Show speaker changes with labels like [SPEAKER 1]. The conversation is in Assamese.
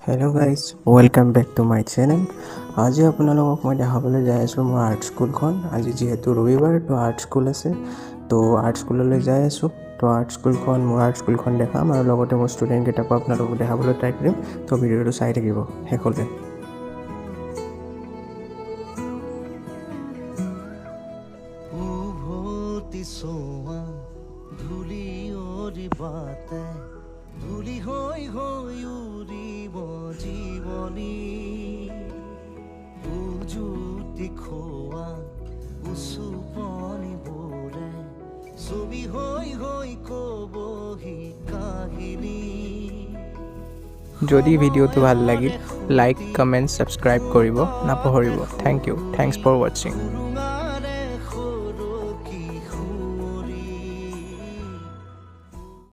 [SPEAKER 1] Hello' guys, welcome back to my channel. আজি আপোনালোকক মই দেখাবলৈ যাই আছোঁ মোৰ আৰ্ট স্কুলখন। আজি যিহেতু ৰবিবাৰ, তো আৰ্ট স্কুল আছে, তো আৰ্ট স্কুললৈ যাই আছোঁ। তো মোৰ আৰ্ট স্কুলখন দেখাম আৰু লগতে মোৰ ষ্টুডেণ্টকেইটাকো আপোনালোকক দেখাবলৈ ট্ৰাই কৰিম। তো ভিডিঅ'টো চাই থাকিব শেষলৈ।
[SPEAKER 2] ধুলি হৈ উৰিব জীৱনী উজুতি খোৱা উচুপনিবোৰে ছবি হৈ কবহি কাহিনী।
[SPEAKER 3] যদি ভিডিঅ'টো ভাল লাগিল লাইক কমেণ্ট ছাবস্ক্ৰাইব কৰিব নাপাহৰিব। Thank U. থেংকছ ফৰ ৱাচিং।